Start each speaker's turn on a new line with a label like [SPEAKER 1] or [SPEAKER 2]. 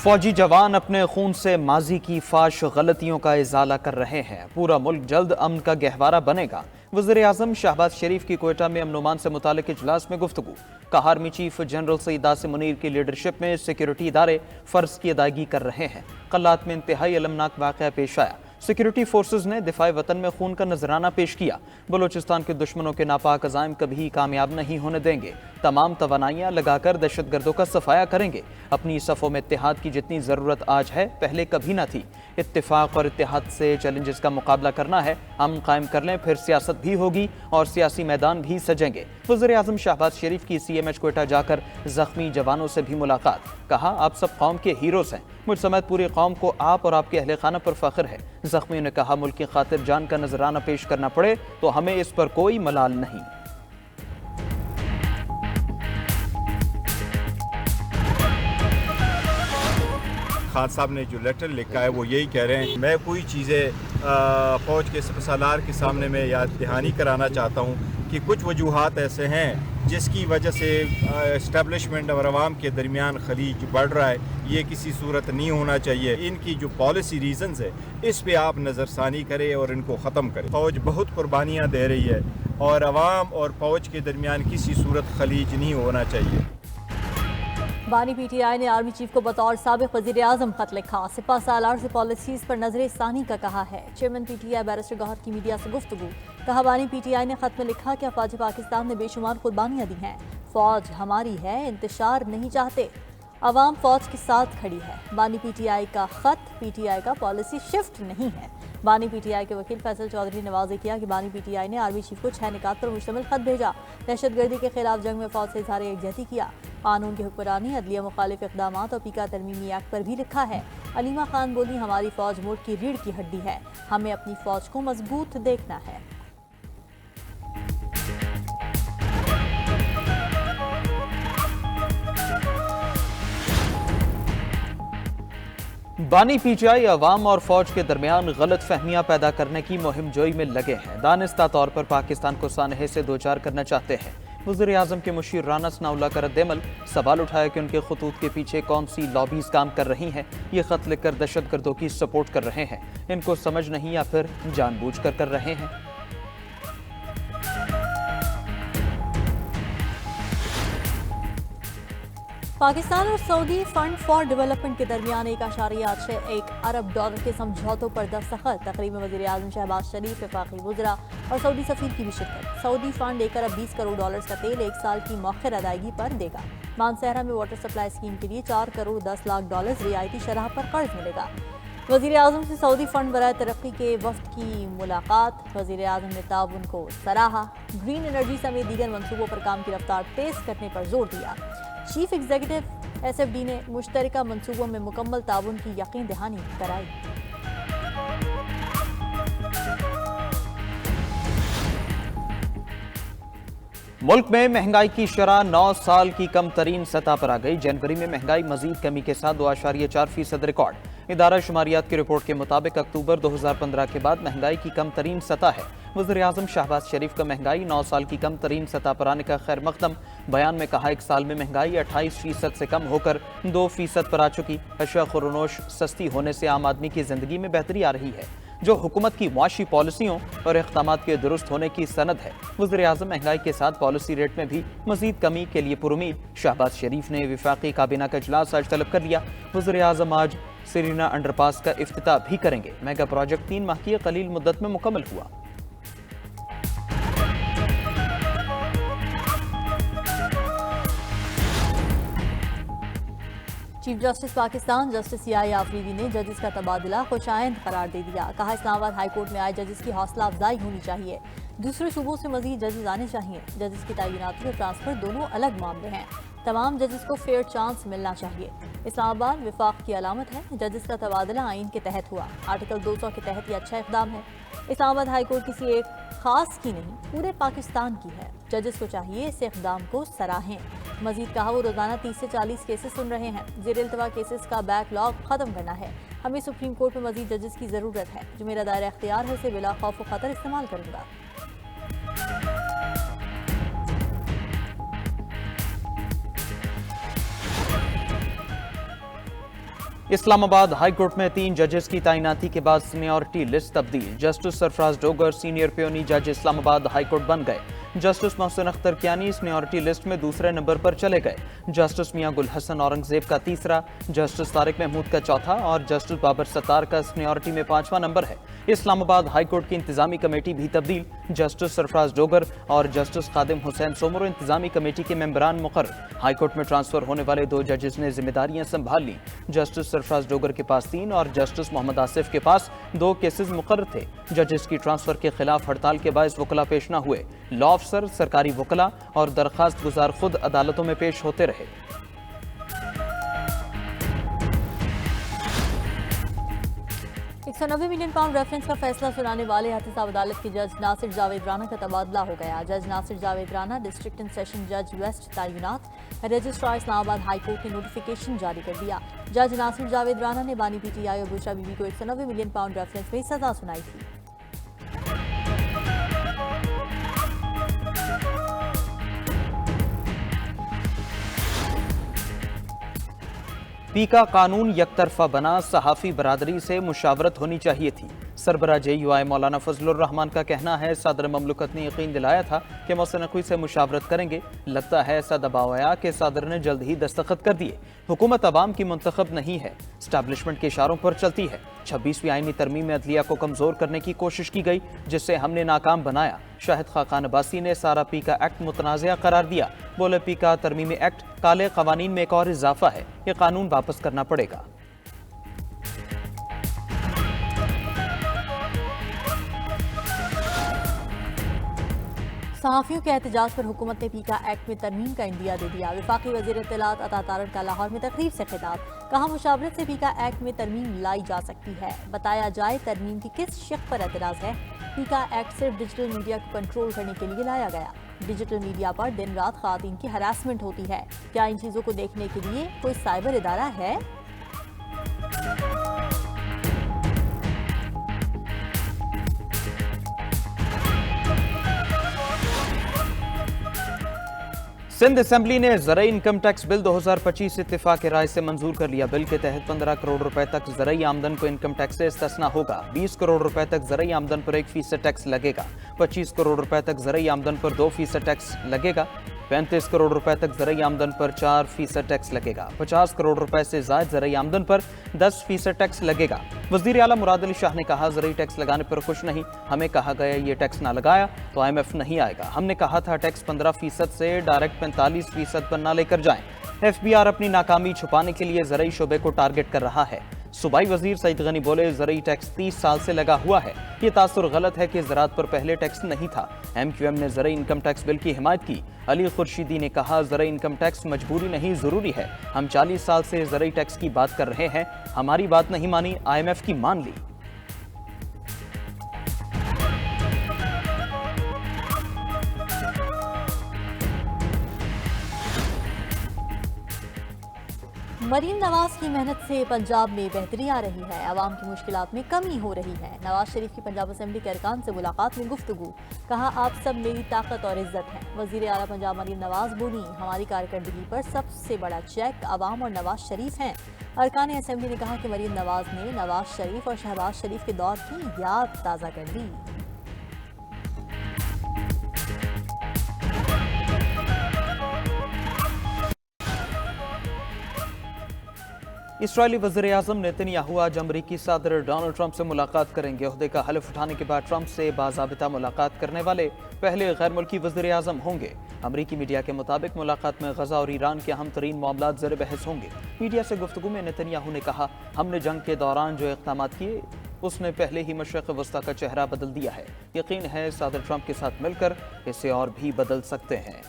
[SPEAKER 1] फौजी जवान अपने खून से माजी की फाश गलतियों का इजाला कर रहे हैं। पूरा मुल्क जल्द अमन का गहवारा बनेगा। वज़ीर आज़म शहबाज शरीफ की कोयटा में अमन-ओ-मान से मुतालिक इजलास में गुफ्तगू। कहा, army chief general Saeed Asim Munir की लीडरशिप में सिक्योरिटी इदारे फ़र्ज की अदायगी कर रहे हैं। कल्लात में इंतहाई अलमनाक वाक़या पेश आया। सिक्योरिटी फोर्सेज ने दिफाए वतन में खून का नजराना पेश किया। बलूचिस्तान के दुश्मनों के नापाक अज़ाइम कभी कामयाब नहीं होने देंगे। तमाम तवानाइयाँ लगाकर दहशतगर्दों का सफाया करेंगे। अपनी सफ़ों में इत्तेहाद की जितनी ज़रूरत आज है, पहले कभी ना थी। इत्तेफाक और इत्तेहाद से चैलेंजेस का मुकाबला करना है। हम कायम कर लें, फिर सियासत भी होगी और सियासी मैदान भी सजेंगे। वज़ीर आज़म शहबाज शरीफ की CMH कोयटा जाकर जख्मी जवानों से भी मुलाकात। कहा, आप सब कौम के हीरोज़ हैं। मुझ समेत पूरी कौम को आप और आपके अहले खाना पर फख्र है। जख्मियों ने कहा, मुल्क की खातिर जान का नजराना पेश करना पड़े तो हमें इस पर कोई मलाल नहीं।
[SPEAKER 2] खान साहब ने जो लेटर लिखा है वो यही कह रहे हैं, मैं कोई चीज़ें फ़ौज के सालार के सामने में याद दहानी कराना चाहता हूँ कि कुछ वजूहात ऐसे हैं जिसकी वजह से इस्टेब्लिशमेंट और आवाम के दरमियान खलीज बढ़ रहा है। ये किसी सूरत नहीं होना चाहिए। इनकी जो पॉलिसी रीजंस है इस पे आप नज़रसानी करें और इनको ख़त्म करें। फ़ौज बहुत कुर्बानियाँ दे रही है और आवाम और फ़ौज के दरमियान किसी सूरत खलीज नहीं होना चाहिए।
[SPEAKER 3] बानी PTI ने आर्मी चीफ को बतौर साबिक वज़ीर आज़म खत लिखा। सिपा सालार से पॉलिसीज पर नजर सानी का कहा है। चेयरमैन PTI बैरिस्टर गौहर की मीडिया से गुफ्तगू। कहा, बानी PTI ने खत में लिखा कि अफवाज पाकिस्तान ने बेशुमार कुर्बानियां दी हैं। फौज हमारी है, इंतशार नहीं चाहते। अवाम फौज के साथ खड़ी है। बानी PTI का खत PTI का पॉलिसी शिफ्ट नहीं है। बानी PTI के वकील फैसल चौधरी ने वाज़ेह किया कि बानी PTI ने आर्मी चीफ को 6 निकात पर मुश्तमिल खत भेजा। दहशतगर्दी के खिलाफ जंग में फौज से इज़हार यकजहती किया। कानून की हुक्मरानी, अदलिया मुखालिफ इक़दाम और पीका तरमीमी एक्ट पर भी लिखा है। अलीमा खान बोली, हमारी फौज मुल्क की रीढ़ की हड्डी है, हमें अपनी फौज को मजबूत देखना है।
[SPEAKER 1] बानी PTI अवाम और फौज के दरमियान गलत फहमियाँ पैदा करने की मुहिम जोई में लगे हैं। दानिस्ता तौर पर पाकिस्तान को सानहे से दो चार करना चाहते हैं। वज़ीर आज़म के मुशीर राना सनाउल्लाह का रद्द-ए-अमल। सवाल उठाया कि उनके खतूत के पीछे कौन सी लॉबीज काम कर रही हैं। ये खत लिखकर दहशतगर्दों की सपोर्ट कर रहे हैं। इनको समझ नहीं या फिर जानबूझकर कर रहे हैं।
[SPEAKER 3] पाकिस्तान और सऊदी फंड फॉर डेवलपमेंट के दरमियान 1.61 अरब डॉलर के समझौतों पर दस्तखत। तकरीब में वज़ीर आज़म शहबाज शरीफ, वफाकी वज़रा और सऊदी सफ़ीर की भी शिरकत। सऊदी फंड 1 अरब 20 करोड़ डॉलर का तेल 1 साल की मौखर अदायगी पर देगा। मानसहरा में वाटर सप्लाई स्कीम के लिए 4 करोड़ 10 लाख डॉलर रियायती शरह पर कर्ज मिलेगा। वज़ीर आज़म से सऊदी फंड बराए तरक्की के वफ्द की मुलाकात। वज़ीर आज़म ने ताउन को सराहा। ग्रीन एनर्जी समेत दीगर मनसूबों पर काम की रफ्तार तेज करने पर जोर दिया। चीफ एग्जीक्यूटिव SFD ने मुश्तरका मनसूबों में मुकम्मल ताउन की यकीन दहानी कराई।
[SPEAKER 1] मुल्क में महंगाई की शरह 9 साल की कम तरीन सतह पर आ गई। जनवरी में महंगाई मजीद कमी के साथ 2.4% रिकॉर्ड। इदारा शुमारियात की रिपोर्ट के मुताबिक अक्टूबर 2015 के बाद महंगाई की कम तरीन सतह है। वज़ीर आज़म शहबाज शरीफ का महंगाई 9 साल की कम तरीन सतह पर आने का खैर मकदम। बयान में कहा, एक साल में महंगाई 28% से कम होकर 2% पर आ चुकी। अशिया खुरनोश सस्ती होने से आम आदमी की जिंदगी में बेहतरी आ रही है, जो हुकूमत की मुआशी पॉलिसियों और इक़दामात के दुरुस्त होने की सनद है। वज़ीर आज़म महंगाई के साथ पॉलिसी रेट में भी मजीद कमी के लिए पुरुमीद। शहबाज शरीफ ने वफाकी काबीना का इजलास आज तलब कर लिया। वज़ीर आज़म आज सिरीना अंडरपास का इफ्तिताह भी करेंगे। मेगा प्रोजेक्ट 3 माह की कलील मुद्दत में मुकम्मल हुआ।
[SPEAKER 3] Chief justice Pakistan justice Yahya Afridi ने जजेस का तबादला खुशाइंद करार दे दिया। कहा, इस्लामाबाद हाई कोर्ट में आए जजेस की हौसला अफजाई होनी चाहिए। दूसरे सूबों से मजीद जजेस आने चाहिए। जजेस की तैनाती और ट्रांसफर दोनों अलग मामले हैं। तमाम जजेस को फेयर चांस मिलना चाहिए। इस्लामाबाद विफाक की अलामत है। जजेस का तबादला आइन के तहत हुआ। आर्टिकल 200 के तहत यह अच्छा इकदाम है। इस्लामाबाद हाई कोर्ट किसी एक खास की नहीं, पूरे पाकिस्तान की है। जजेस को चाहिए इस इकदाम को सराहें। मजीद कहा, वो रोजाना 30 से 40 केसेस सुन रहे हैं। ज़ेर इल्तवा केसेस का बैकलॉग खत्म करना है। हमें सुप्रीम कोर्ट में मजीद जजेस की जरूरत है। जो मेरा दायरा इख्तियार है उसे बिला खौफ व खतर इस्तेमाल करूंगा।
[SPEAKER 1] इस्लामाबाद हाई कोर्ट में 3 जजेस की तैनाती के बाद सीनियरिटी लिस्ट तब्दील। Justice Sarfraz Dogar senior puisne जज इस्लामाबाद हाई कोर्ट बन गए। Justice Mohsin Akhtar Kiyani seniority list में दूसरे नंबर पर चले गए। जस्टिस मियां गुल हसन औरंगजेब का तीसरा, जस्टिस तारिक महमूद का चौथा और जस्टिस बाबर सत्तार का सीनियरिटी में 5वां नंबर है। इस्लामाबाद हाई कोर्ट की इंतजामी कमेटी भी तब्दील। जस्टिस सरफराज डोगर और जस्टिस खादिम हुसैन सोमरो इंतजामी कमेटी के मेंबरान मुकर्रर। हाई कोर्ट में ट्रांसफर होने वाले 2 जजेस ने जिम्मेदारियां संभाल ली। जस्टिस सरफराज डोगर के पास 3 और जस्टिस मोहम्मद आसिफ के पास 2 केसेस मुकर्रर थे। जजेस की ट्रांसफर के खिलाफ हड़ताल के बायस वकला पेश न हुए। लॉ अफसर, सरकारी वकला और दरखास्त गुजार खुद अदालतों में पेश होते रहे।
[SPEAKER 3] 190 मिलियन पाउंड रेफरेंस का फैसला सुनाने वाले एहतसाब अदालत के जज नासिर जावेद राना का तबादला हो गया। जज Nasir Javed Rana district and session जज वेस्ट तैनात। रजिस्ट्रार इस्लामाबाद हाई कोर्ट ने नोटिफिकेशन जारी कर दिया। जज नासिर जावेद राना ने बानी पीटीआई और बुशरा बीबी को 190 मिलियन पाउंड रेफरेंस में सजा सुनाई थी।
[SPEAKER 1] पी का कानून यकतरफा बना, सहाफ़ी बरादरी से मुशावरत होनी चाहिए थी। सरबरा JUI मौलाना फजलुर रहमान का कहना है, सदर ममलकत ने यकीन दिलाया था कि मोहसिन नकवी से मुशावरत करेंगे। लगता है ऐसा दबाव आया कि सदर ने जल्द ही दस्तखत कर दिए। हुकूमत अवाम की मुंतखब नहीं है, स्टैब्लिशमेंट के इशारों पर चलती है। 26वीं आईनी तरमीम में अदलिया को कमजोर करने की कोशिश की गई, जिससे हमने नाकाम बनाया। शाहिद खाकान अब्बासी ने सारा पी का एक्ट मुतनाज़िया करार दिया। बोले, पी का तरमीमी एक्ट काले कवानीन में एक और इजाफा है, ये कानून वापस करना पड़ेगा।
[SPEAKER 3] सहाफ़ियों के एहतजाज पर हुकूमत ने पी का एक्ट में तरमीम का इंदिया दे दिया। वफाकी वज़ीर इत्तलात अता तारड़ का लाहौर में तकरीब से खिताब, कहा मुशावरत से पी का एक्ट में तरमीम लाई जा सकती है। बताया जाए तरमीम की किस शक पर एतराज़ है। पी का एक्ट सिर्फ डिजिटल मीडिया को कंट्रोल करने के लिए लाया गया। डिजिटल मीडिया पर दिन रात ख़वातीन की हरासमेंट होती है। क्या इन चीज़ों को देखने के लिए कोई साइबर इदारा है?
[SPEAKER 1] सिंध असेंबली ने ज़रई इनकम टैक्स बिल 2025 इत्तेफाक राय से मंजूर कर लिया। बिल के तहत 15 करोड़ रुपए तक ज़रई आमदन को इनकम टैक्स से इस्तिस्ना होगा। 20 करोड़ रुपए तक ज़रई आमदन पर 1% टैक्स लगेगा। 25 करोड़ रुपए तक ज़रई आमदन पर 2% टैक्स लगेगा। 35 करोड़ रुपए तक ज़रई आमदन पर 4% टैक्स लगेगा। 50 करोड़ रुपए से ज़ायद ज़रई आमदन पर 10% टैक्स लगेगा। वज़ीर आला मुराद अली शाह ने कहा, ज़रई टैक्स लगाने पर खुश नहीं। हमें कहा गया ये टैक्स ना लगाया तो IMF नहीं आएगा। हमने कहा था टैक्स 15% से डायरेक्ट 45% पर ना लेकर जाएं। FBR अपनी नाकामी छुपाने के लिए ज़रई शोबे को टारगेट कर रहा है। सूबाई वजीर सईद गनी बोले, ज़रई टैक्स 30 साल से लगा हुआ है। ये तासुर गलत है कि ज़राअत पर पहले टैक्स नहीं था। MQM ने ज़रई इनकम टैक्स बिल की हिमायत की। अली खुर्शीदी ने कहा, ज़रई इनकम टैक्स मजबूरी नहीं, ज़रूरी है। हम 40 साल से ज़रई टैक्स की बात कर रहे हैं, हमारी बात नहीं मानी, IMF की मान ली।
[SPEAKER 3] मरीम नवाज की मेहनत से पंजाब में बेहतरी आ रही है, आवाम की मुश्किलात में कमी हो रही है। नवाज शरीफ की पंजाब असेंबली के अरकान से मुलाकात में गुफ्तगू, कहा आप सब मेरी ताकत और इज्जत हैं। वज़ीर आला पंजाब मरीम नवाज बोली, हमारी कारकर्दगी पर सबसे बड़ा चेक आवाम और नवाज शरीफ हैं। अरकान असेंबली ने कहा कि मरीम नवाज ने नवाज शरीफ और शहबाज शरीफ के दौर की याद ताज़ा कर दी।
[SPEAKER 1] इसराइली वज़ीर-ए-आज़म नेतन्याहू आज अमरीकी सदर डोनाल्ड ट्रंप से मुलाकात करेंगे। ओहदे का हल्फ उठाने के बाद ट्रंप से बाज़ाबिता मुलाकात करने वाले पहले गैर मुल्की वज़ीर-ए-आज़म होंगे। अमरीकी मीडिया के मुताबिक मुलाकात में गजा और ईरान के अहम तरीन मामलात ज़ेर बहस होंगे। मीडिया से गुफ्तगू में नेतन्याहू ने कहा, हमने जंग के दौरान जो इक़दाम किए उसने पहले ही मशरिक़ वस्ता का चेहरा बदल दिया है। यकीन है सदर ट्रंप के साथ मिलकर इसे और भी बदल सकते हैं।